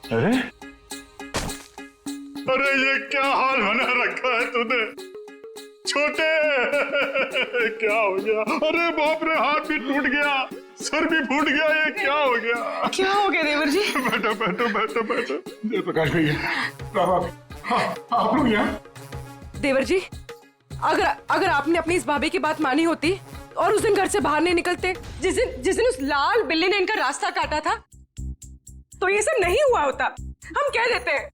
अरे अरे ये क्या हाल बना रखा है तूने छोटे। क्या हो गया? अरे बाप रे, हाथ भी टूट गया, सर भी फूट गया, ये क्या हो गया? क्या हो गया देवर जी? बैठो बैठो बैठो बैठो। जयप्रकाश भैया, आप लोग यहाँ। देवर जी, अगर आपने अपनी इस भाभी की बात मानी होती और उस दिन घर से बाहर नहीं निकलते, जिस दिन उस लाल बिल्ली ने इनका रास्ता काटा था, तो ये सब नहीं हुआ होता। हम कह देते हैं।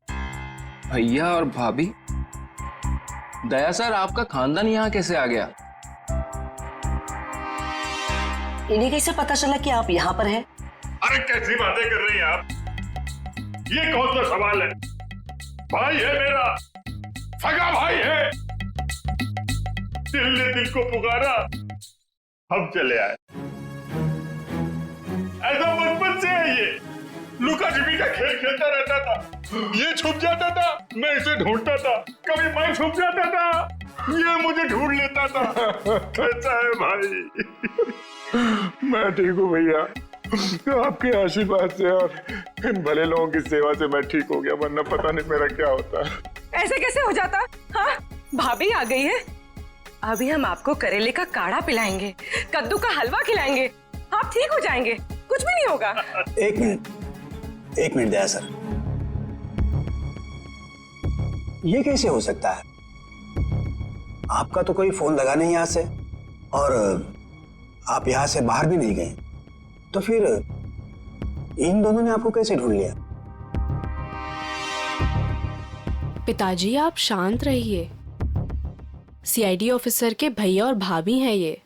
भैया और भाभी, दया सर आपका खानदान यहाँ कैसे आ गया? इन्हें कैसे पता चला कि आप यहाँ पर हैं? अरे कैसी बातें कर रही हैं आप? ये कौन सा सवाल है? भाई है मेरा, सगा भाई है। दिल ने दिल को पुकारा, हम चले आए। ऐसा बचपन से है ये। लुका छिपी का खेल खेलता रहता था। ये छुप जाता था, मैं इसे ढूंढता था। कभी मैं छुप जाता था, ये मुझे ढूंढ लेता था। कैसा है भाई? मैं ठीक हूँ भैया, आपके आशीर्वाद से और इन भले लोगों की सेवा से मैं ठीक हो गया, वरना पता नहीं मेरा क्या होता। ऐसे कैसे हो जाता? हाँ, भाभी आ गई है। अभी हम आपको करेले का काढ़ा पिलाएंगे, कद्दू का हलवा खिलाएंगे, आप ठीक हो जाएंगे, कुछ भी नहीं होगा। एक मिनट दया सर, ये कैसे हो सकता है? आपका तो कोई फोन लगा नहीं यहाँ से, और आप यहाँ से बाहर भी नहीं गए, तो फिर इन दोनों ने आपको कैसे ढूंढ लिया? पिताजी आप शांत रहिए, सीआईडी ऑफिसर के भैया और भाभी हैं ये।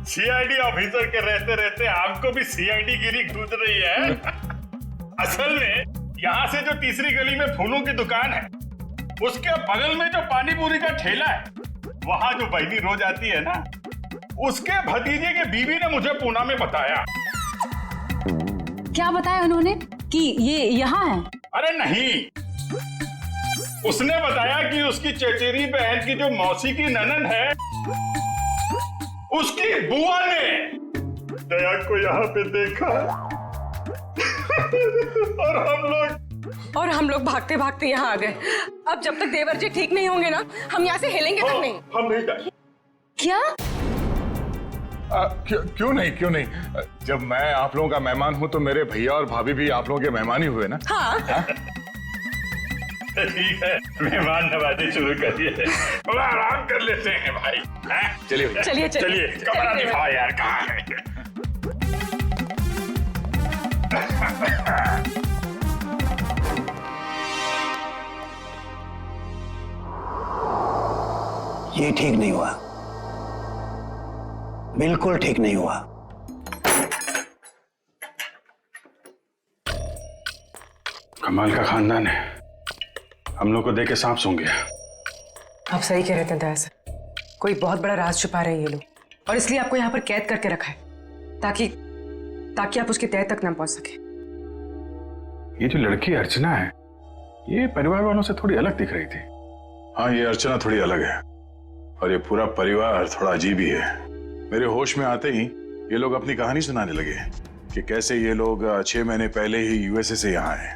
सीआईडी ऑफिसर के रहते रहते आपको भी सीआईडी गिरी घूस रही है। असल में यहाँ से जो तीसरी गली में फूलों की दुकान है, उसके बगल में जो पानी पूरी का ठेला है, वहाँ जो बहनी रोज आती है ना, उसके भतीजे के बीवी ने मुझे पूना में बताया। क्या बताया उन्होंने कि ये यहाँ है? अरे नहीं, उसने बताया कि उसकी चचेरी बहन की जो मौसी की ननद है, उसकी बुआ ने दया को यहाँ पे देखा। और हम लोग भागते भागते यहाँ आ गए। अब जब तक देवर जी ठीक नहीं होंगे ना, हम यहाँ से हिलेंगे तक नहीं। हम नहीं जाएंगे। क्या? क्यों नहीं? जब मैं आप लोगों का मेहमान हूँ तो मेरे भैया और भाभी भी आप लोगों के मेहमान ही हुए ना। हाँ। ठीक है, मेहमान नवाजी शुरू करिए। थोड़ा आराम कर लेते हैं भाई। चलिए चलिए चलिए, कमरा दिखाओ यार, कहाँ है? ये ठीक नहीं हुआ, बिल्कुल ठीक नहीं हुआ। कमाल का खानदान है, हम लोग को देख के सांप सूंघ गया। आप सही कह रहे थे दया सर, कोई बहुत बड़ा राज छुपा रहे हैं ये लोग, और इसलिए आपको यहाँ पर कैद करके रखा है, ताकि आप उसकी तह तक ना पहुंच सके। ये जो लड़की अर्चना है, ये परिवार वालों से थोड़ी अलग दिख रही थी। हाँ, ये अर्चना थोड़ी अलग है, और ये पूरा परिवार थोड़ा अजीब ही है। मेरे होश में आते ही ये लोग अपनी कहानी सुनाने लगे कि कैसे ये लोग 6 महीने पहले ही यूएसए से यहाँ आए।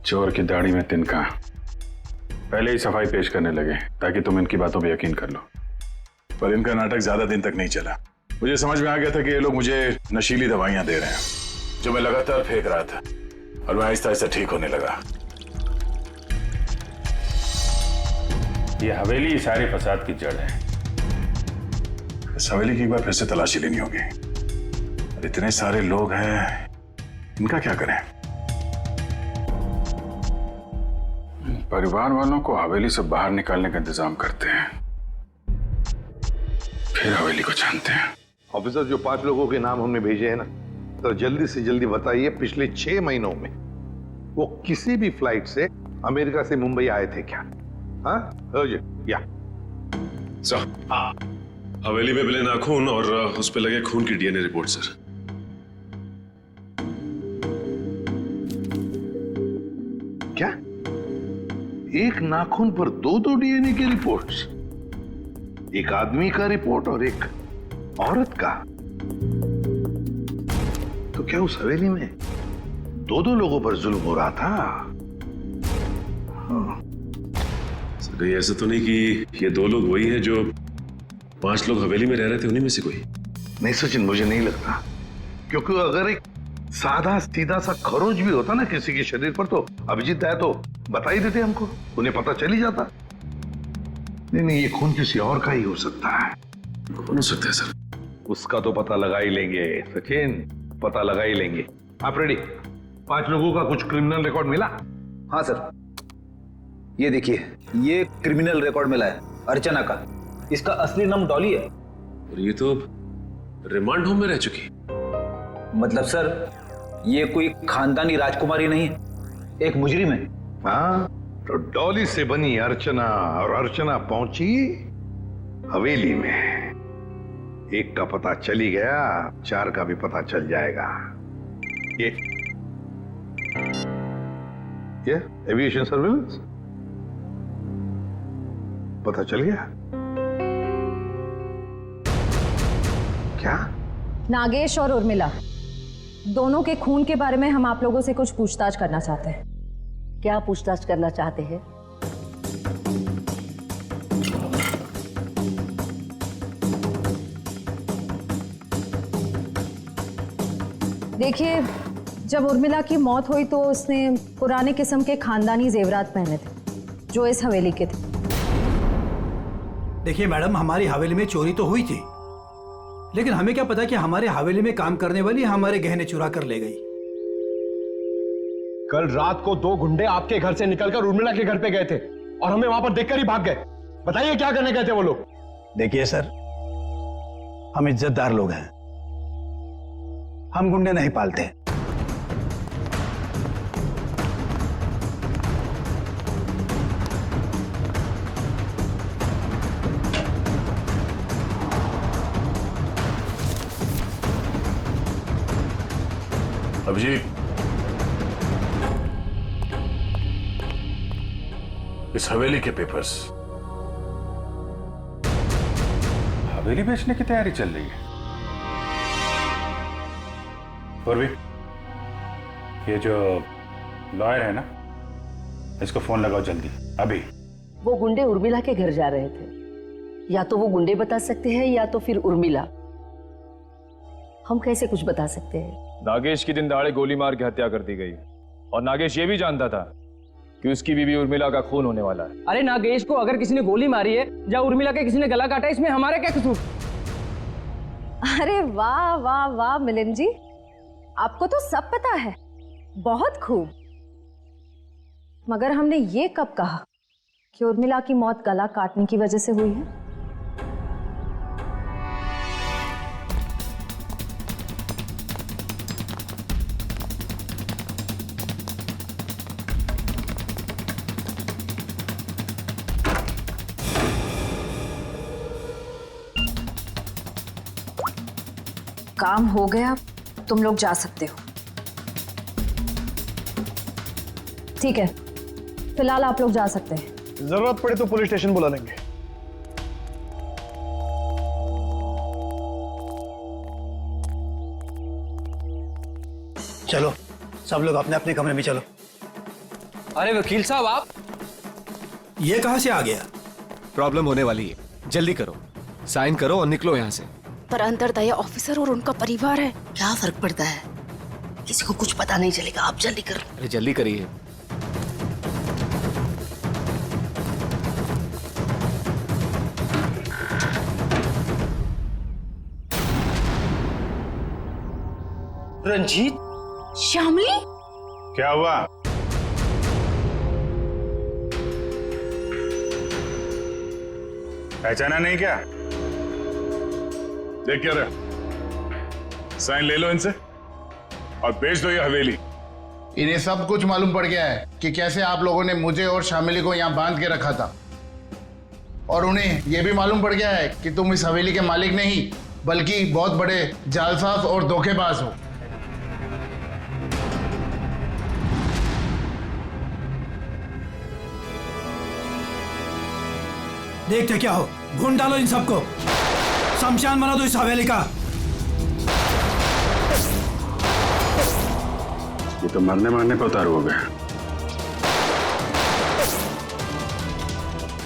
चोर की दाढ़ी में तिनका, पहले ही सफाई पेश करने लगे ताकि तुम इनकी बातों पे यकीन कर लो। पर इनका नाटक ज्यादा दिन तक नहीं चला। मुझे समझ में आ गया था कि ये लोग मुझे नशीली दवाइयां दे रहे हैं, जो मैं लगातार फेंक रहा था, और मैं आहिस्ता आहिस्ता ठीक होने लगा। ये हवेली सारे फसाद की जड़ है। इस हवेली की एक बार फिर से तलाशी लेनी होगी। इतने सारे लोग हैं, इनका क्या करें? परिवार वालों को हवेली से बाहर निकालने का इंतजाम करते हैं, फिर हवेली को छानते हैं। ऑफिसर, जो 5 लोगों के नाम हमने भेजे हैं ना, तो जल्दी से जल्दी बताइए, पिछले 6 महीनों में वो किसी भी फ्लाइट से अमेरिका से मुंबई आए थे क्या? हाँ या सर, हवेली में मिले नाखून और उस पे लगे खून की डीएनए रिपोर्ट सर। क्या? एक नाखून पर 2 डीएनए की रिपोर्ट्स? एक आदमी का रिपोर्ट और एक औरत का? तो क्या उस हवेली में दो दो लोगों पर जुल्म हो रहा था? सर ये ऐसा तो नहीं कि ये 2 लोग वही हैं जो 5 लोग हवेली में रह रहे थे, उन्हीं में से कोई? नहीं सचिन, मुझे नहीं लगता, क्योंकि अगर एक सादा सीधा सा खरोच भी होता ना किसी के शरीर पर तो अभिजीत है तो बता ही देते हमको, उन्हें पता चल ही जाता। नहीं, ये खून किसी और का ही हो सकता है। कौन हो सकता है सर? उसका तो पता लगा ही लेंगे सचिन, पता लगा ही लेंगे। आप रेडी? 5 लोगों का कुछ क्रिमिनल रिकॉर्ड मिला? हाँ सर, ये देखिए, ये क्रिमिनल रिकॉर्ड मिला है अर्चना का। इसका असली नाम डॉली है। और ये तो रिमांड होम में रह चुकी। मतलब सर, ये कोई खानदानी राजकुमारी नहीं है, एक मुजरिम है। हाँ, तो डॉली से बनी अर्चना, और अर्चना पहुंची हवेली में। एक का पता चल ही गया, 4 का भी पता चल जाएगा। ये एविएशन सर्विलेंस पता चल गया क्या? नागेश और उर्मिला दोनों के खून के बारे में हम आप लोगों से कुछ पूछताछ करना चाहते हैं। क्या पूछताछ करना चाहते हैं? देखिए, जब उर्मिला की मौत हुई तो उसने पुराने किस्म के खानदानी जेवरात पहने थे जो इस हवेली के थे। देखिए मैडम, हमारी हवेली में चोरी तो हुई थी, लेकिन हमें क्या पता कि हमारे हवेली में काम करने वाली हमारे गहने चुरा कर ले गई। कल रात को 2 गुंडे आपके घर से निकलकर उर्मिला के घर पे गए थे और हमें वहां पर देखकर ही भाग गए। बताइए क्या करने गए थे वो लोग? देखिए सर, हम इज्जतदार लोग हैं, हम गुंडे नहीं पालते। अभिजीत, इस हवेली के पेपर्स। हवेली बेचने की तैयारी चल रही है। पूर्वी, ये जो लॉयर है ना, इसको फोन लगाओ जल्दी, अभी। वो गुंडे उर्मिला के घर जा रहे थे। या तो वो गुंडे बता सकते हैं या तो फिर उर्मिला। हम कैसे कुछ बता सकते हैं? नागेश की दिन दहाड़े गोली मार के हत्या कर दी गई और नागेश ये भी जानता था कि उसकी बीवी उर्मिला का खून होने वाला है। अरे नागेश को अगर किसी ने गोली मारी है या उर्मिला के किसी ने गला काटा, इसमें हमारा क्या कसूर? अरे वाह वाह वाह मिलिंद जी, आपको तो सब पता है, बहुत खूब। मगर हमने ये कब कहा कि उर्मिला की मौत गला काटने की वजह से हुई है? काम हो गया, तुम लोग जा सकते हो। ठीक है, फिलहाल आप लोग जा सकते हैं। जरूरत पड़े तो पुलिस स्टेशन बुला लेंगे। चलो सब लोग अपने अपने कमरे में चलो। अरे वकील साहब, आप ये कहां से आ गया? प्रॉब्लम होने वाली है, जल्दी करो, साइन करो और निकलो यहाँ से। पर अंतरदया ऑफिसर और उनका परिवार है। क्या फर्क पड़ता है, किसी को कुछ पता नहीं चलेगा। आप जल्दी करो। अरे जल्दी करिए। रंजीत, श्यामली, क्या हुआ? पहचाना नहीं क्या? देख क्या रहे, साइन ले लो इनसे और बेच दो ये हवेली। इन्हें सब कुछ मालूम पड़ गया है कि कैसे आप लोगों ने मुझे और शामिली को यहाँ बांध के रखा था, और उन्हें यह भी मालूम पड़ गया है कि तुम इस हवेली के मालिक नहीं बल्कि बहुत बड़े जालसाज और धोखेबाज हो। देखते क्या हो, भून डालो इन सबको, शमशान बना दो इस हवेली का। ये तो मरने मारने पे उतारू हो गया।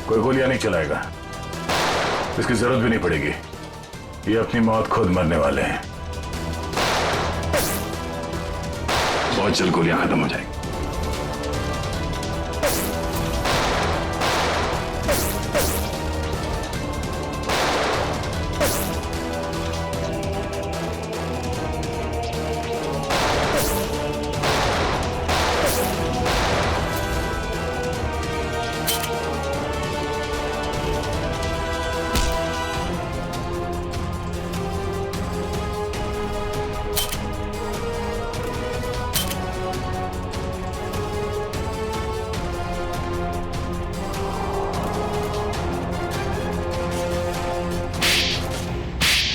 कोई गोलियां नहीं चलाएगा, इसकी जरूरत भी नहीं पड़ेगी। ये अपनी मौत खुद मरने वाले हैं। बहुत जल्द गोलियां खत्म हो जाएंगी।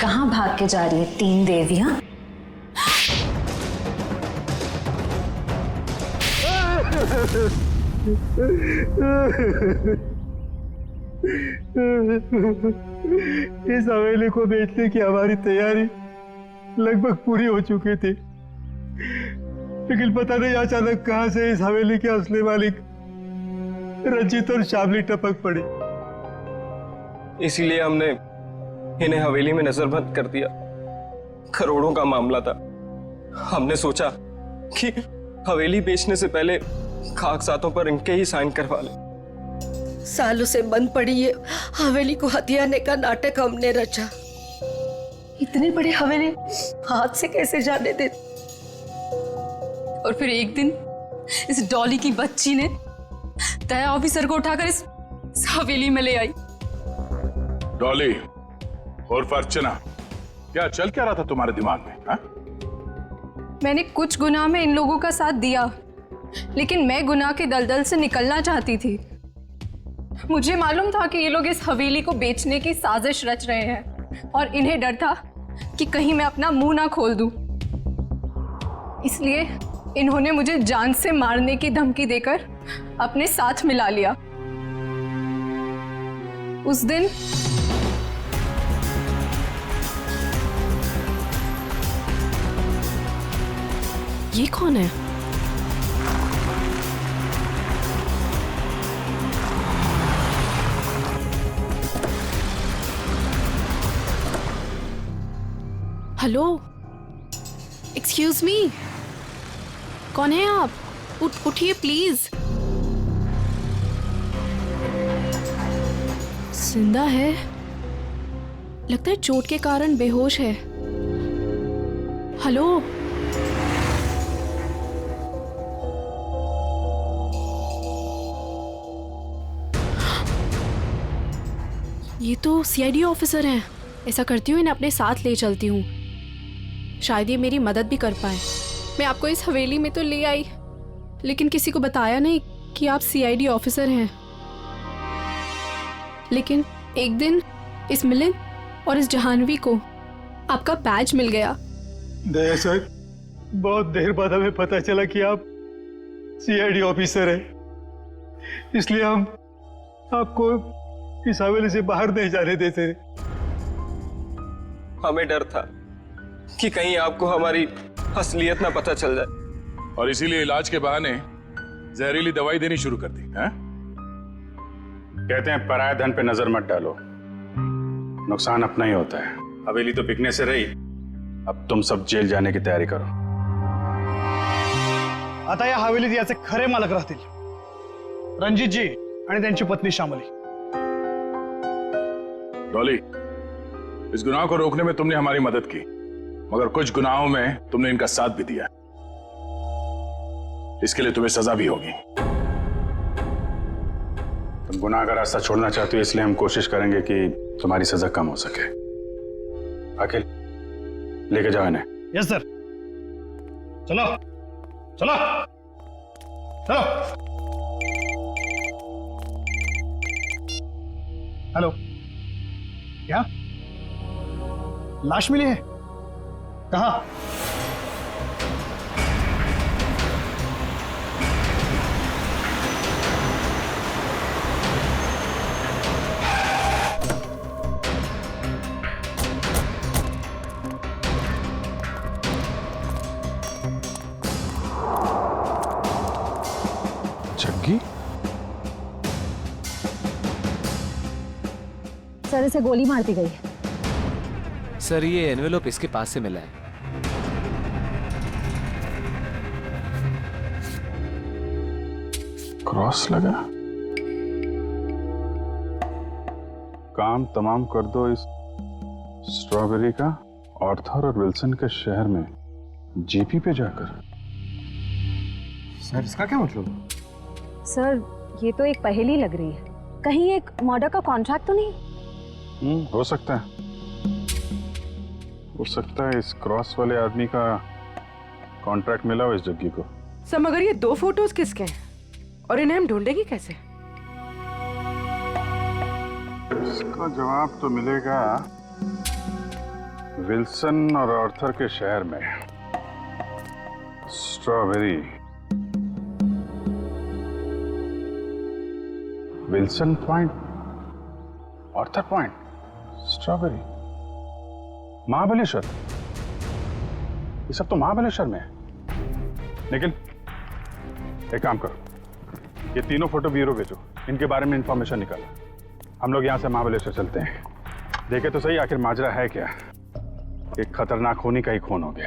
कहाँ भाग के जा रही है तीन देवियां? इस हवेली को बेचने की हमारी तैयारी लगभग पूरी हो चुकी थी, लेकिन पता नहीं अचानक कहां से इस हवेली के असली मालिक रंजीत और शामली टपक पड़ी। इसीलिए हमने इन्हें हवेली में नजरबंद कर दिया। करोड़ों का मामला था। हमने सोचा कि हवेली बेचने से पहले कागजातों पर इनके ही साइन करवा ले। सालों से बंद पड़ी ये हवेली को हथियाने का नाटक हमने रचा। इतनी बड़ी हवेली हाथ से कैसे जाने दे। और फिर एक दिन इस डॉली की बच्ची ने दया ऑफिसर को उठाकर इस हवेली में ले आई। डॉली और अर्चना, क्या चल क्या रहा था तुम्हारे दिमाग में? हा? मैंने कुछ गुनाह में इन लोगों का साथ दिया, लेकिन मैं गुनाह के दलदल से निकलना चाहती थी। मुझे मालूम था कि ये लोग इस हवेली को बेचने की साजिश रच रहे हैं और इन्हें डर था कि कहीं मैं अपना मुंह ना खोल दूं। इसलिए इन्होंने मुझे जान से मारने की धमकी देकर अपने साथ मिला लिया। उस दिन ये कौन है? हेलो, एक्सक्यूज मी, कौन है आप? उठिए प्लीज। जिंदा है, लगता है चोट के कारण बेहोश है। हेलो, ये तो सीआईडी ऑफिसर हैं। ऐसा करती हूँ, इन्हें अपने साथ ले चलती हूँ, शायद ये मेरी मदद भी कर पाए। मैं आपको इस हवेली में तो ले आई, लेकिन किसी को बताया नहीं कि आप सीआईडी ऑफिसर हैं। लेकिन एक दिन इस मिलिंद और इस जहानवी को आपका बैज मिल गया। दया सर, बहुत देर बाद हमें पता चला कि आप सीआईडी ऑफिसर हैं, इसलिए हम आपको इस हवेली से बाहर नहीं जाने देते। हमें डर था कि कहीं आपको हमारी असलियत ना पता चल जाए, और इसीलिए इलाज के बहाने जहरीली दवाई देनी शुरू कर दी। है? कहते हैं पराये धन पे नजर मत डालो, नुकसान अपना ही होता है। हवेली तो बिकने से रही, अब तुम सब जेल जाने की तयारी करो। आता या हवेलीत याचे खरे मालक राहतील रणजितजी आणि त्यांची पत्नी श्यामली। डॉली, इस गुनाह को रोकने में तुमने हमारी मदद की, मगर कुछ गुनाहों में तुमने इनका साथ भी दिया। इसके लिए तुम्हें सजा भी होगी। तुम गुनाह का रास्ता छोड़ना चाहते हो, इसलिए हम कोशिश करेंगे कि तुम्हारी सजा कम हो सके। अखिल, लेके जाओ इन्हें। Yes sir. चलो चलो चलो। हेलो, क्या लाश मिली है? कहाँ? सर इसे गोली मार दी गई है। सर ये एनवेलोप इसके पास से मिला है। क्रॉस लगा। काम तमाम कर दो इस स्ट्रॉबेरी का आर्थर और विल्सन के शहर में जीपी पे जाकर। सर इसका क्या मतलब? सर ये तो एक पहेली लग रही है, कहीं एक मर्डर का कॉन्ट्रैक्ट तो नहीं? हो सकता है, हो सकता है इस क्रॉस वाले आदमी का कॉन्ट्रैक्ट मिला हो इस जग्गी को। सर मगर ये 2 फोटोज किसके हैं और इन्हें हम ढूंढेंगे कैसे? इसका जवाब तो मिलेगा विल्सन और आर्थर के शहर में। Strawberry, Wilson point, Arthur point, strawberry, Mahabaleshwar. ये सब तो महाबलेश्वर में है। लेकिन एक काम करो, ये तीनों फोटो ब्यूरो भेजो, इनके बारे में इंफॉर्मेशन निकालो। हम लोग यहाँ से महाबलेश्वर चलते हैं, देखे तो सही आखिर माजरा है क्या। एक खतरनाक खूनी का ही खून हो गया।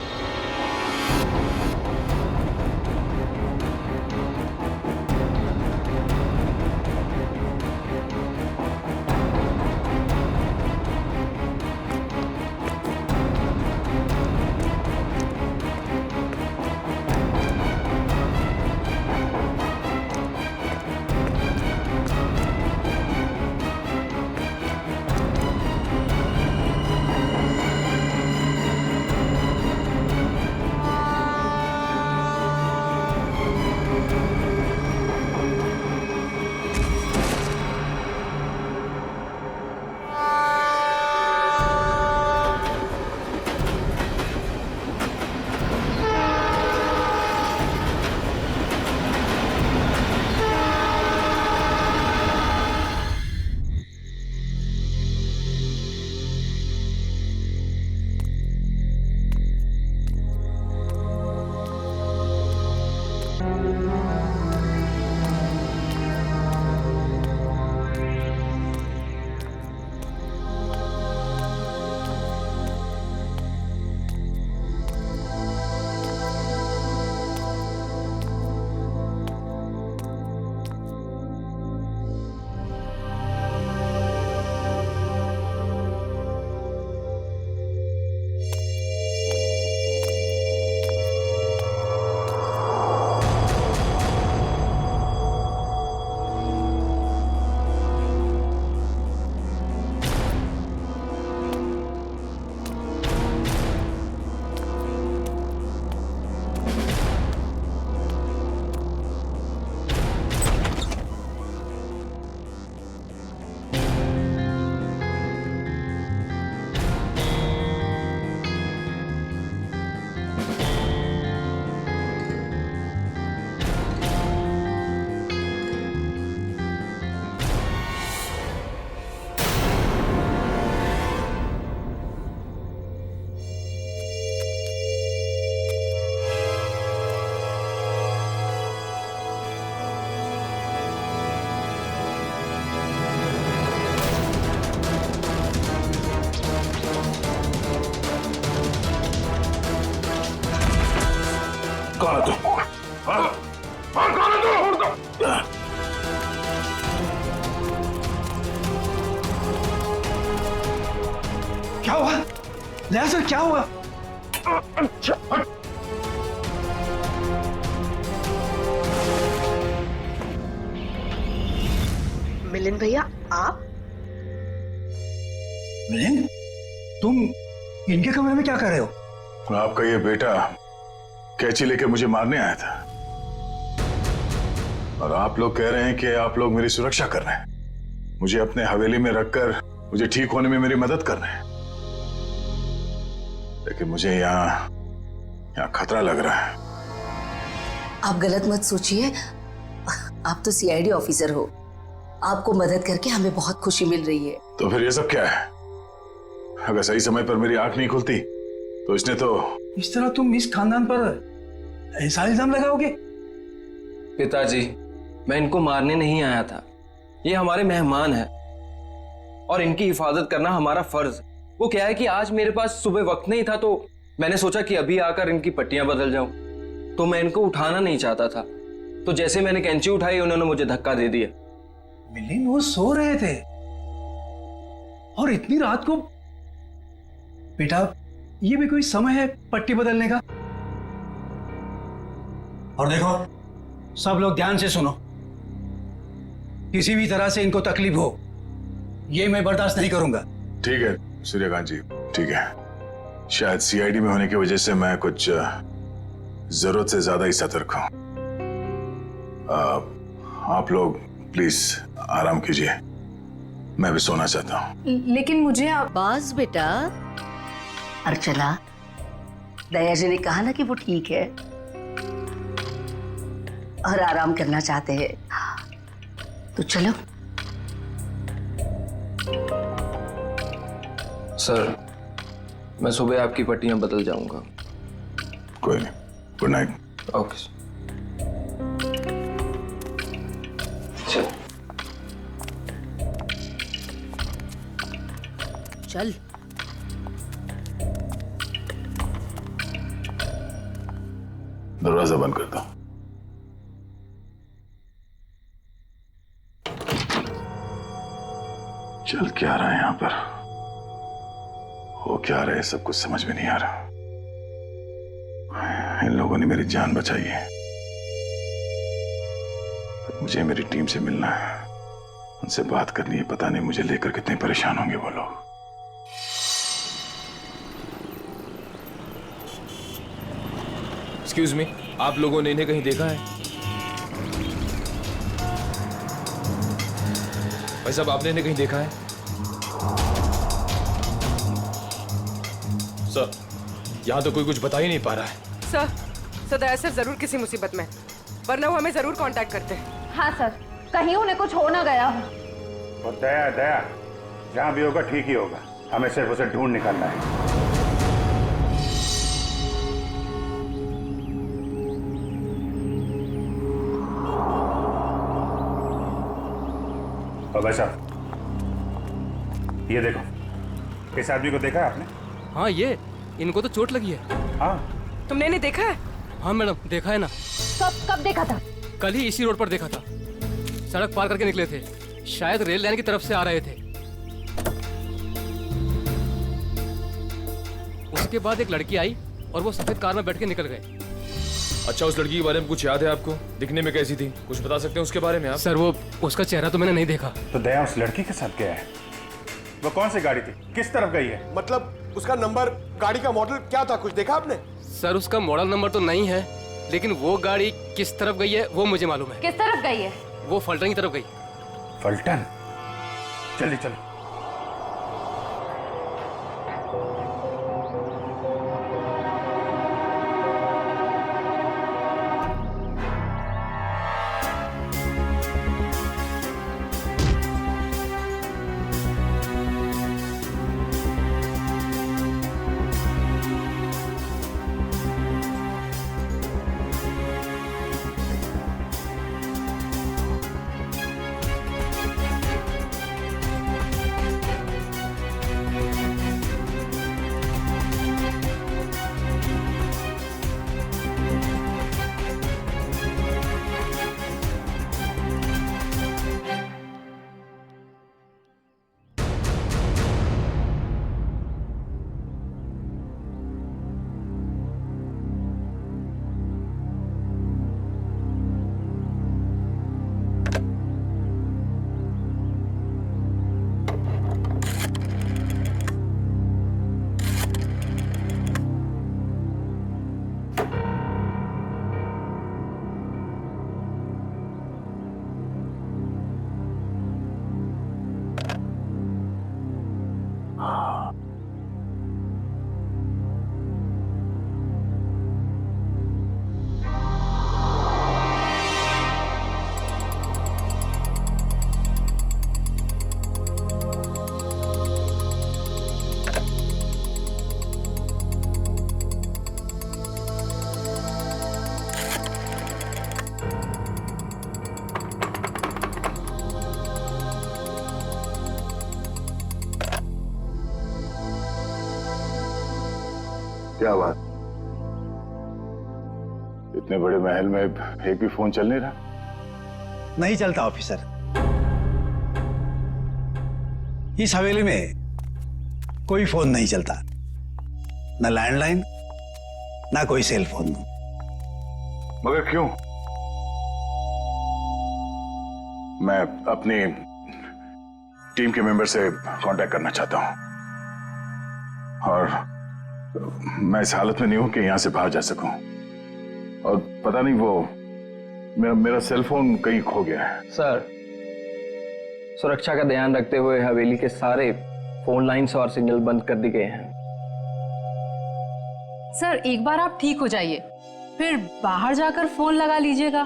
कौन है तू? कौन है तू? क्या हुआ? लिया सर क्या हुआ? मिलिंद भैया आप? मिलिंद, तुम इनके कमरे में क्या कर रहे हो? आपका ये बेटा कैंची लेके मुझे मारने आया था और आप लोग कह रहे हैं कि आप लोग मेरी सुरक्षा कर रहे हैं, मुझे अपने हवेली में रखकर मुझे ठीक होने में मेरी मदद कर रहे हैं। लेकिन मुझे यहाँ खतरा लग रहा है। आप गलत मत सोचिए, आप तो सीआईडी ऑफिसर हो, आपको मदद करके हमें बहुत खुशी मिल रही है। तो फिर ये सब क्या है? अगर सही समय पर मेरी आंख नहीं खुलती तो इसने तो इस तरह तुम इस खानदान पर ऐसा इल्जाम लगाओगे? पिताजी, मैं इनको मारने नहीं आया था, ये हमारे मेहमान हैं और इनकी हिफाजत करना हमारा फर्ज। वो क्या है कि आज मेरे पास सुबह वक्त नहीं था, तो मैंने सोचा कि अभी आकर इनकी पट्टियां बदल जाऊं। तो मैं इनको उठाना नहीं चाहता था, तो जैसे मैंने कैंची उठाई उन्होंने मुझे धक्का दे दिया। मिलिंद वो सो रहे थे और इतनी रात को। बेटा ये भी कोई समय है पट्टी बदलने का? और देखो सब लोग ध्यान से सुनो, किसी भी तरह से इनको तकलीफ हो ये मैं बर्दाश्त नहीं करूंगा। ठीक है सूर्यकांत जी, ठीक है। शायद सीआईडी में होने की वजह से मैं कुछ जरूरत से ज्यादा ही सतर्क हूं। आप लोग प्लीज आराम कीजिए, मैं भी सोना चाहता हूं। लेकिन मुझे बाज बेटा, अर्चना, दया जी ने कहा ना कि वो ठीक है और आराम करना चाहते हैं, तो चलो। सर मैं सुबह आपकी पट्टियां बदल जाऊंगा। कोई नहीं, गुड नाइट। Okay sir. चल दरवाजा बंद करता हूं। चल क्या रहा है यहां पर, हो क्या रहा है, सब कुछ समझ में नहीं आ रहा। इन लोगों ने मेरी जान बचाई है, पर मुझे मेरी टीम से मिलना है, उनसे बात करनी है। पता नहीं मुझे लेकर कितने परेशान होंगे वो लोग। एक्सक्यूज मी, आप लोगों ने इन्हें कहीं देखा है? भाई साहब आपने इन्हें कहीं देखा है? सर यहाँ तो कोई कुछ बता ही नहीं पा रहा है। सर दया सर जरूर किसी मुसीबत में, वरना वो हमें जरूर कांटेक्ट करते हैं। हाँ सर, कहीं उन्हें कुछ हो ना गया हो। और दया दया जहां भी होगा ठीक ही होगा, हमें सिर्फ उसे ढूंढ निकालना है। और भाई साहब ये देखो, इस आदमी को देखा है आपने? हाँ ये, इनको तो चोट लगी है। हाँ तुमने इन्हें देखा है? हाँ मैडम देखा है ना। कब देखा था? कल ही इसी रोड पर देखा था, सड़क पार करके निकले थे, शायद रेल लाइन की तरफ से आ रहे थे। उसके बाद एक लड़की आई और वो सफेद कार में बैठ के निकल गए। अच्छा उस लड़की के बारे में कुछ याद है आपको? दिखने में कैसी थी, कुछ बता सकते हैं उसके बारे में आप? सर वो उसका चेहरा तो मैंने नहीं देखा। तो दया उस लड़की के साथ गया है, वो कौन सी गाड़ी थी, किस तरफ गई है? मतलब उसका नंबर, गाड़ी का मॉडल क्या था, कुछ देखा आपने? सर उसका मॉडल नंबर तो नहीं है, लेकिन वो गाड़ी किस तरफ गई है वो मुझे मालूम है। किस तरफ गई है? वो फलटन की तरफ गई। फलटन? चलिए चलो। क्या बात? इतने बड़े महल में एक भी फोन चल नहीं रहा? नहीं चलता ऑफिसर। इस हवेली में कोई फोन नहीं चलता, ना लैंडलाइन ना कोई सेल फोन। मगर क्यों? मैं अपनी टीम के मेंबर से कांटेक्ट करना चाहता हूं और मैं इस हालत में नहीं हूं कि यहां से बाहर जा सकूं। और पता नहीं वो मेरा सेल फोन कहीं खो गया है। सर, सुरक्षा का ध्यान रखते हुए हवेली के सारे फोन लाइन्स और सिग्नल बंद कर दिए गए हैं। सर, एक बार आप ठीक हो जाइए, फिर बाहर जाकर फोन लगा लीजिएगा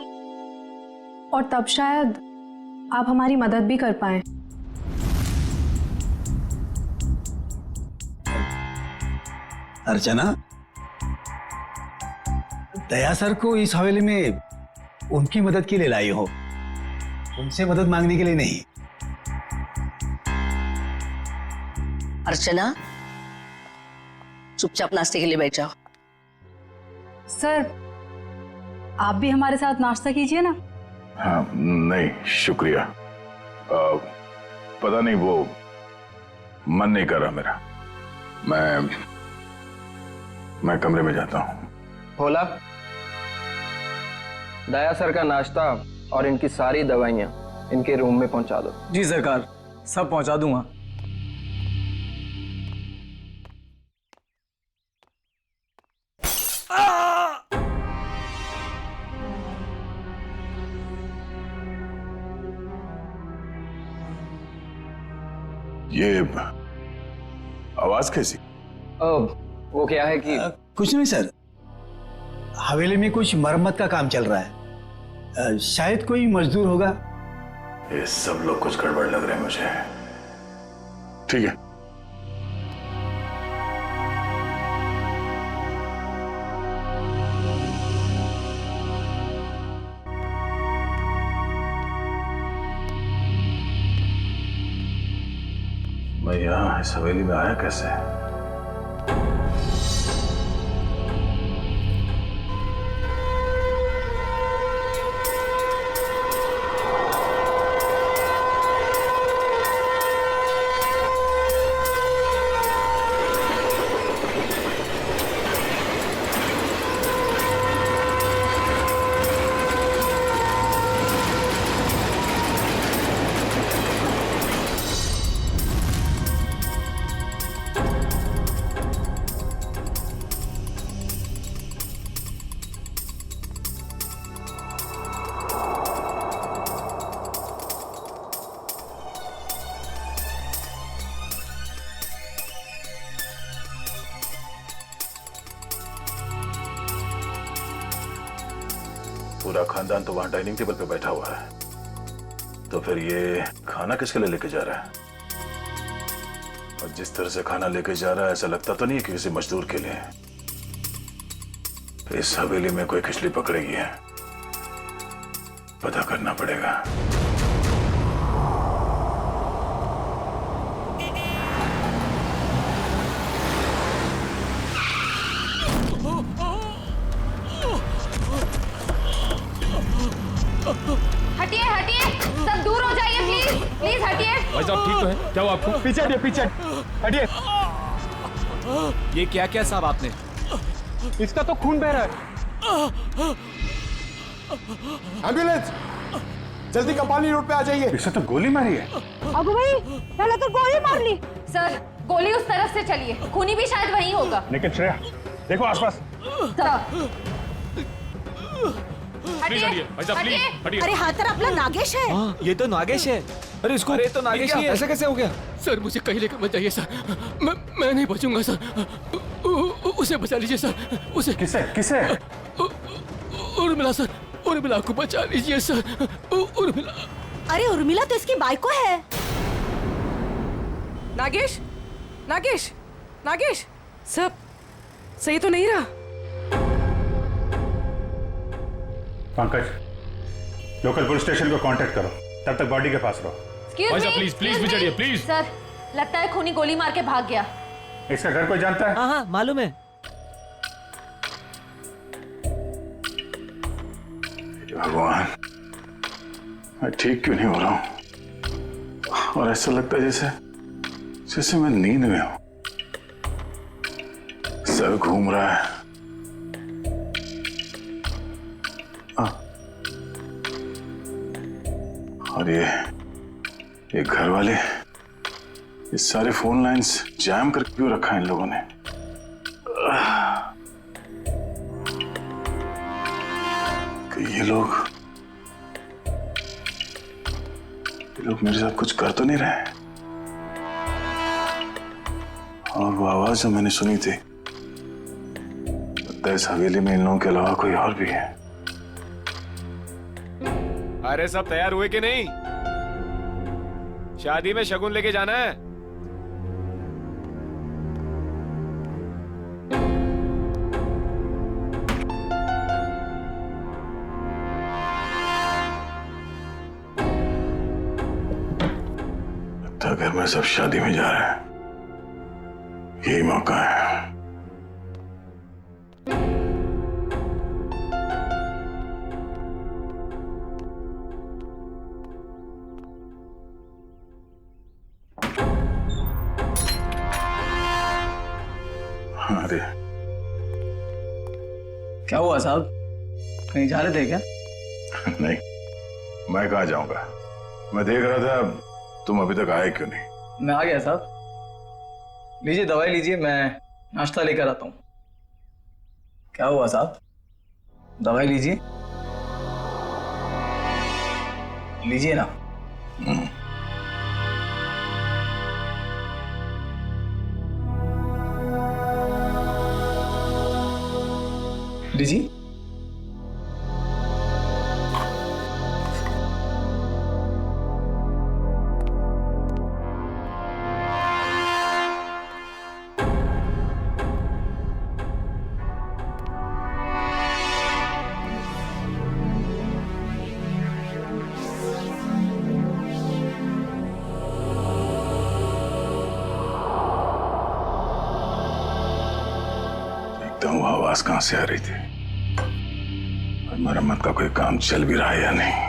और तब शायद आप हमारी मदद भी कर पाए। अर्चना, दया सर को इस हवेली में उनकी मदद के लिए लाई हो, उनसे मदद मांगने के लिए नहीं। अर्चना, चुपचाप नाश्ते के लिए बैठ जाओ। सर, आप भी हमारे साथ नाश्ता कीजिए ना। हाँ, नहीं शुक्रिया। पता नहीं वो मन नहीं कर रहा मेरा। मैं कमरे में जाता हूँ। भोला, दया सर का नाश्ता और इनकी सारी दवाइयाँ इनके रूम में पहुंचा दो। जी सरकार, सब पहुंचा दूंगा। ये आवाज कैसी? वो क्या है कि कुछ नहीं सर, हवेली में कुछ मरम्मत का काम चल रहा है, शायद कोई मजदूर होगा। ये सब लोग कुछ गड़बड़ लग रहे हैं मुझे। ठीक है, मैं यहाँ इस हवेली में आया कैसे? पूरा खानदान तो वहां डाइनिंग टेबल पे बैठा हुआ है, तो फिर ये खाना किसके लिए लेके जा रहा है? और जिस तरह से खाना लेके जा रहा है ऐसा लगता तो नहीं कि किसी मजदूर के लिए। इस हवेली में कोई खिचड़ी पकड़ेगी है, पता करना पड़ेगा। हटिए हटिए, सब दूर हो जाइए प्लीज, प्लीज हटिए। भाई साहब ठीक तो है? क्या हुआ आपको? पीछे हटिए, पीछे हटिए। ये क्या क्या साहब आपने? इसका तो खून बह रहा है। एम्बुलेंस, जल्दी कंपानी रोड पे आ जाइए। इसे तो गोली मारी है। अगो भाई, पहले तो गोली मार ली। सर, गोली उस तरफ से चली है, खूनी भी शायद वहीं होगा। लेकिन श्रेया, देखो आसपास। अरे हाँ तर अपना नागेश है। ये तो नागेश है। अरे इसको, अरे तो नागेश ही है। ऐसे कैसे हो गया? सर मुझे कहीं लेकर मत जाइए सर, मैं नहीं बचूंगा सर। उसे बचा लीजिए सर, उसे। किसे किसे? उर्मिला सर, उर्मिला को बचा लीजिए सर, उर्मिला। अरे उर्मिला तो इसकी बाइको है। नागेश, नागेश, नागेश, सब सही तो नहीं रहा? पंकज, लोकल पुलिस स्टेशन को कांटेक्ट करो, तब तक बॉडी के पास रहो। प्लीज प्लीज बिछड़िए प्लीज। सर, लगता है खूनी गोली मार के भाग गया। इसका घर कोई जानता है? हाँ हाँ मालूम है। भगवान, मैं ठीक क्यों नहीं हो रहा हूं? और ऐसा लगता है जैसे मैं नींद में हूं। सर घूम रहा है। और ये घर वाले, ये सारे फोन लाइंस जैम करके क्यों रखा है इन लोगों ने? ये लोग मेरे साथ कुछ कर तो नहीं रहे? और वो आवाज जो मैंने सुनी थी, लगता है इस हवेली में इन लोगों के अलावा कोई और भी है। अरे सब तैयार हुए कि नहीं? शादी में शगुन लेके जाना है। लगता है घर में सब शादी में जा रहे हैं, यही मौका है। अरे क्या हुआ साहब, कहीं जा रहे थे क्या? नहीं, मैं कहाँ जाऊंगा। मैं देख रहा था तुम अभी तक आए क्यों नहीं। मैं आ गया साहब, लीजिए दवाई लीजिए, मैं नाश्ता लेकर आता हूँ। क्या हुआ साहब, दवाई लीजिए, लीजिए ना। लीजिए। एकदम वो आवाज कहां से आ रही थी, और मरम्मत का कोई काम चल भी रहा है या नहीं?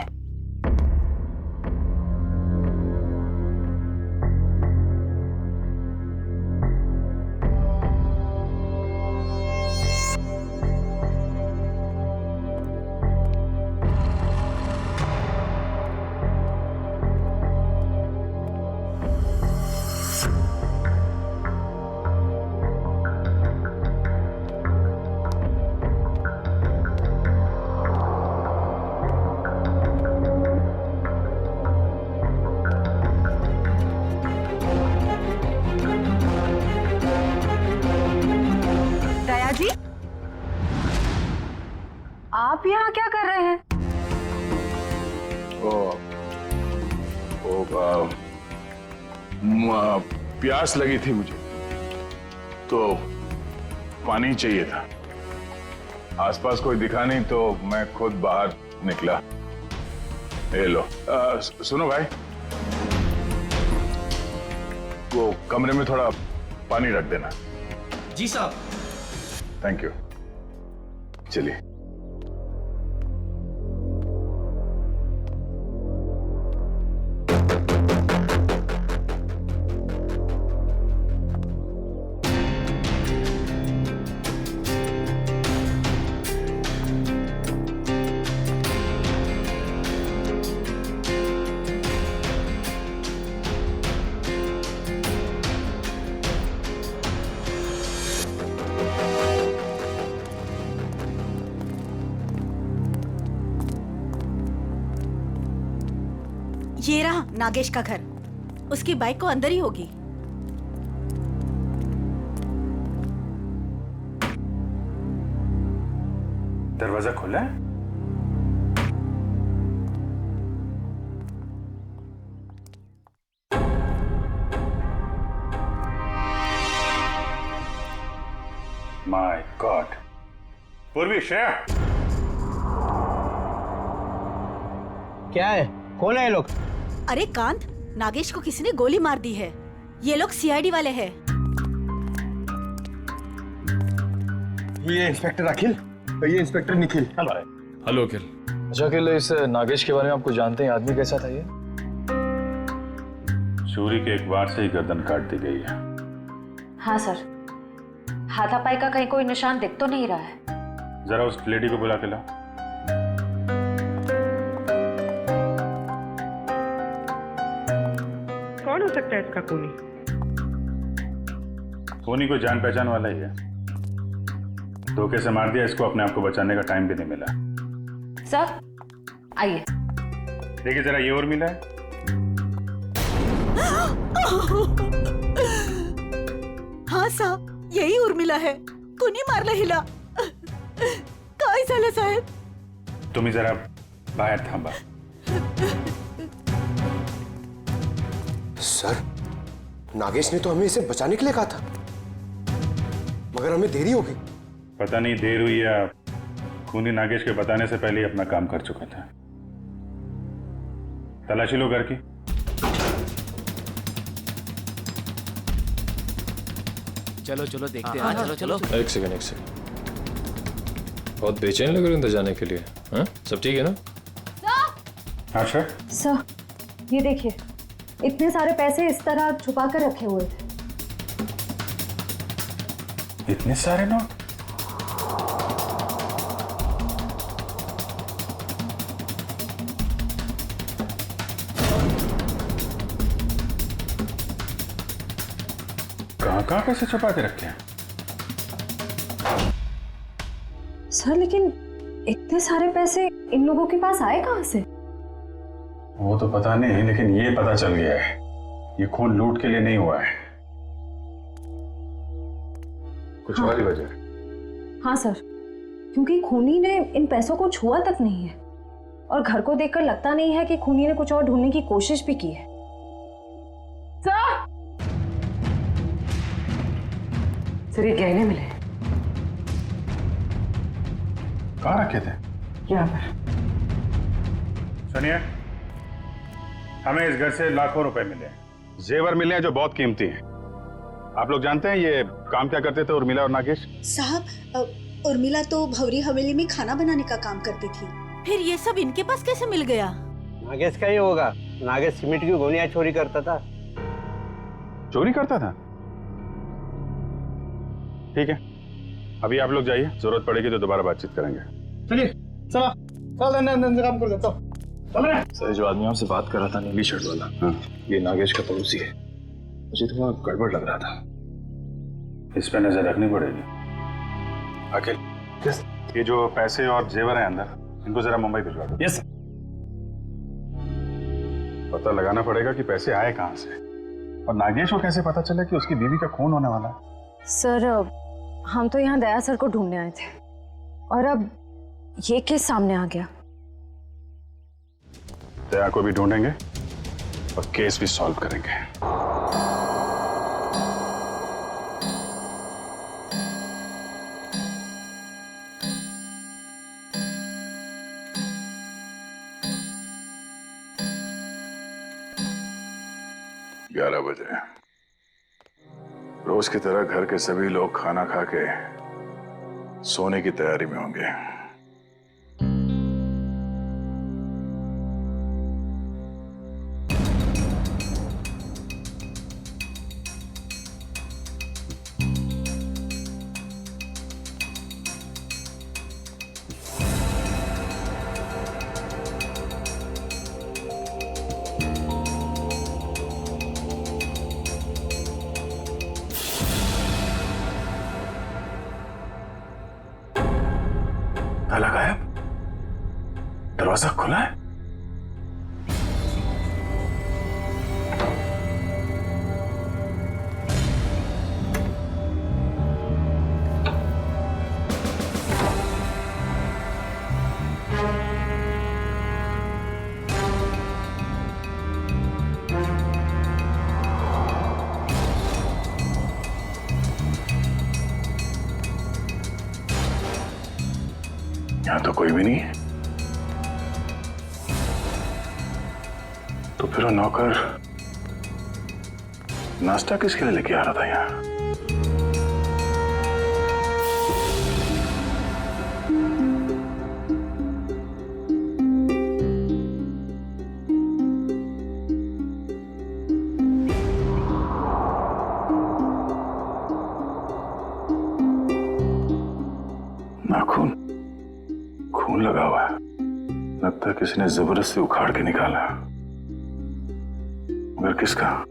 आप यहाँ क्या कर रहे हैं? प्यास लगी थी मुझे, तो पानी चाहिए था। आसपास कोई दिखा नहीं तो मैं खुद बाहर निकला। ये लो। सुनो भाई, वो कमरे में थोड़ा पानी रख देना। जी साहब। Thank you. चलिए। ये रहा नागेश का घर, उसकी बाइक को अंदर ही होगी। दरवाजा खुला है? My God. पूर्वी, श्रेया, क्या है? कौन है ये लोग? अरे कांत, नागेश को किसी ने गोली मार दी है। ये लोग सीआईडी वाले हैं। ये इंस्पेक्टर अखिल, ये इंस्पेक्टर निखिल। हेलो अखिल। जकील, इस नागेश के बारे में आप कुछ जानते हैं? आदमी कैसा था ये? चोरी के एक बार से ही गर्दन काट दी गई है। हाँ सर, हाथापाई का कहीं कोई निशान दिख तो नहीं रहा है। जरा उस लेडी को बुला के लाओ। कौन हो सकता है इसका खूनी? खूनी कोई जान पहचान वाला ही है। धोखे से मार दिया इसको, अपने आप को बचाने का टाइम भी नहीं मिला। सर आइए। देखिए जरा, ये और मिला है। हाँ साहब, यही उर्मिला है. कुणी मारला हिला. काय झालं साहेब? तुम्ही जरा बाहेर थांबा. सर, नागेश ने तो हमें इसे बचाने के लिए कहा था, मगर हमें देरी हो गई. पता नहीं देर हुई या खूनी नागेश के बताने से पहले ही अपना काम कर चुका था. तलाशी लो घर की. चलो चलो देखते हैं. चलो चलो. एक सेकंड. बहुत बेचैन लग रहे हैं जाने के लिए. हाँ, सब ठीक है ना? हाँ सर. सर, ये देखिए, इतने सारे पैसे इस तरह छुपा कर रखे हुए थे. इतने सारे नोट? कहाँ पैसे छुपा के रखे हैं? सर, लेकिन इतने सारे पैसे इन लोगों के पास आए कहाँ से? वो तो पता नहीं, लेकिन ये पता चल गया है ये खून लूट के लिए नहीं हुआ है, कुछ और ही वजह. हाँ सर, क्योंकि खूनी ने इन पैसों को छुआ तक नहीं है और घर को देखकर लगता नहीं है कि खूनी ने कुछ और ढूंढने की कोशिश भी की है. सर, ये गहने मिले. कहाँ रखे थे? यहाँ पर. सुनिए, हमें इस घर से लाखों रुपए मिले, जेवर मिले हैं जो बहुत कीमती हैं. आप लोग जानते हैं ये काम क्या करते थे उर्मिला और नागेश? साहब, उर्मिला तो भवरी हवेली में खाना बनाने का काम करती थी. फिर ये सब इनके पास कैसे मिल गया? नागेश का ही होगा. नागेश सीमेंट की गोनियां चोरी करता था. चोरी करता था? ठीक है, अभी आप लोग जाइए, जरूरत पड़ेगी तो दोबारा बातचीत करेंगे. चलिए, चला चल काम कर देता. सर, जो आदमी आपसे बात कर रहा था नीली शर्ट वाला, ये नागेश का पड़ोसी है. मुझे थोड़ा गड़बड़ लग रहा था. इस पे नजर रखनी पड़ेगी. अखिल, ये जो पैसे और जेवर हैं अंदर, इनको जरा मुंबई भिजवा दो. Yes sir. पता लगाना पड़ेगा कि पैसे आए कहां से, और नागेश को कैसे पता चला कि उसकी बीवी का खून होने वाला है. सर, हम तो यहाँ दया सर को ढूंढने आए थे और अब ये केस सामने आ गया. दया को भी ढूंढेंगे और केस भी सॉल्व करेंगे. ग्यारह बजे रोज की तरह घर के सभी लोग खाना खा के सोने की तैयारी में होंगे. ताला गायब, दरवाजा खुला है. यहां तो कोई भी नहीं है. तो फिर वो नौकर नाश्ता किसके लिए लेके आ रहा था यहाँ? हुआ है। लगता है किसी ने जबरदस्ती उखाड़ के निकाला, मगर किसका?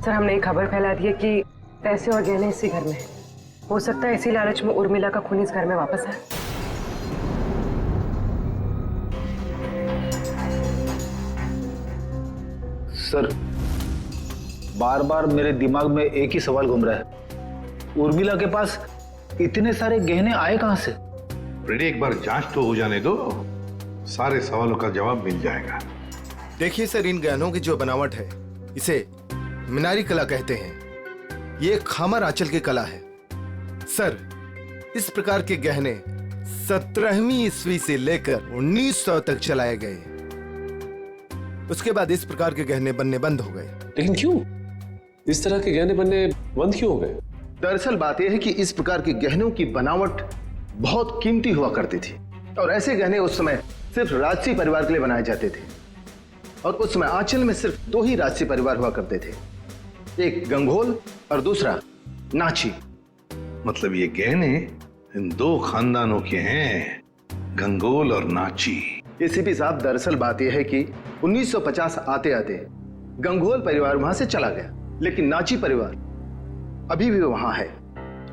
सर, हमने एक खबर फैला दी है कि पैसे और गहने इसी घर में हैं। हो सकता है इसी लालच में उर्मिला का खून इस घर में वापस आए। सर, बार बार मेरे दिमाग में एक ही सवाल घूम रहा है, उर्मिला के पास इतने सारे गहने आए कहां से? फ्रेडी, एक बार जांच तो हो जाने दो, सारे सवालों का जवाब मिल जाएगा। देखिए सर, इन गहनों की जो बनावट है इसे मीनारी कला कहते हैं। ये खामर आंचल की कला है। सर, इस प्रकार के गहने 17वीं ईस्वी से लेकर 1900 तक चलाए गए। उसके बाद इस प्रकार के गहने बनने बंद हो गए। लेकिन क्यों? इस तरह के गहने बनने बंद क्यों हो गए? दरअसल बात यह है कि इस प्रकार के गहनों की बनावट बहुत कीमती हुआ करती थी और ऐसे गहने उस समय सिर्फ राजसी परिवार के लिए बनाए जाते थे। और उस समय आंचल में सिर्फ 2 ही राजसी परिवार हुआ करते थे, एक गंगोल और दूसरा नाची। मतलब ये गहने इन 2 खानदानों के हैं, गंगोल और नाची। एसीपी साहब, दरअसल बात यह है कि 1950 आते आते गंगोल परिवार वहां से चला गया, लेकिन नाची परिवार अभी भी वहां है।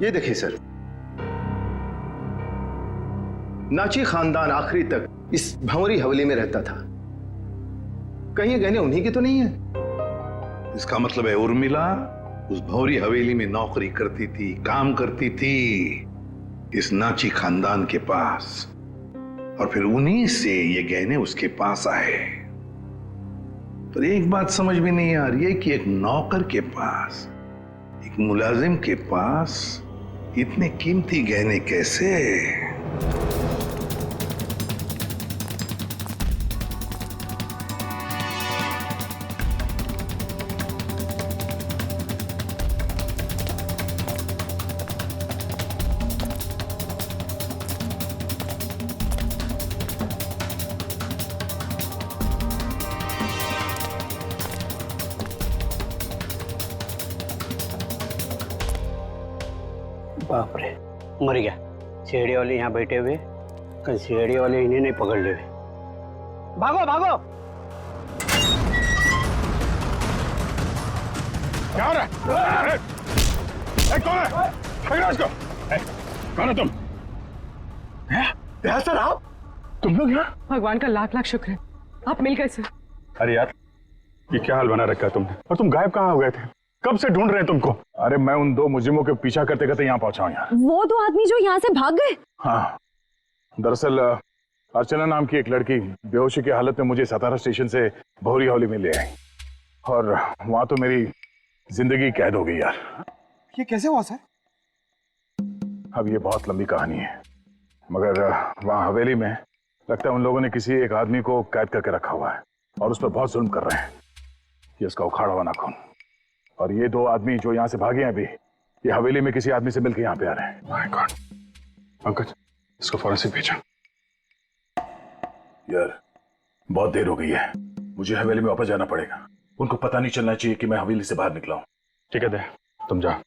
ये देखिए सर, नाची खानदान आखिरी तक इस भंवरी हवेली में रहता था। कहीं ये गहने उन्हीं के तो नहीं है? इसका मतलब है उर्मिला उस भौरी हवेली में नौकरी करती थी, काम करती थी इस नाची खानदान के पास, और फिर उन्हीं से ये गहने उसके पास आए। पर एक बात समझ में नहीं आ रही है कि एक नौकर के पास, एक मुलाजिम के पास इतने कीमती गहने कैसे? बाप रे, मर गया। सीढ़ी वाले यहाँ बैठे हुए, कल सीढ़ी वाले इन्हें नहीं पकड़ ले। भागो भागो। क्या हो रहा है? कौन है? पकड़ो इसको। कौन है तुम? सर, आप? तुम लोग यहाँ? भगवान का लाख लाख शुक्र है, आप मिल गए सर। अरे यार, ये क्या हाल बना रखा है तुमने? और तुम गायब कहाँ हो गए थे? कब से ढूंढ रहे हैं तुमको? अरे मैं उन 2 मुजरिमों के पीछा करते करते यहाँ पहुंचा हूँ यार। वो 2 आदमी जो यहाँ से भाग गए? हाँ, दरअसल अर्चना नाम की एक लड़की बेहोशी की हालत में मुझे सतारा स्टेशन से भौरी हवेली में ले आई, और वहां तो मेरी जिंदगी कैद हो गई यार। ये कैसे हुआ सर? अब ये बहुत लंबी कहानी है, मगर वहां हवेली में लगता है उन लोगों ने किसी एक आदमी को कैद करके रखा हुआ है और उस पर बहुत जुल्म कर रहे हैं। ये उसका उखाड़ा हुआ नाखून। और ये 2 आदमी जो यहाँ से भागे हैं अभी, ये हवेली में किसी आदमी से मिलकर यहाँ पे आ रहे हैं। My God. पंकज, इसको फॉरेंसिक भेजा। यार, बहुत देर हो गई है, मुझे हवेली में वापस जाना पड़ेगा। उनको पता नहीं चलना चाहिए कि मैं हवेली से बाहर निकला हूँ। ठीक है दे, तुम जाओ।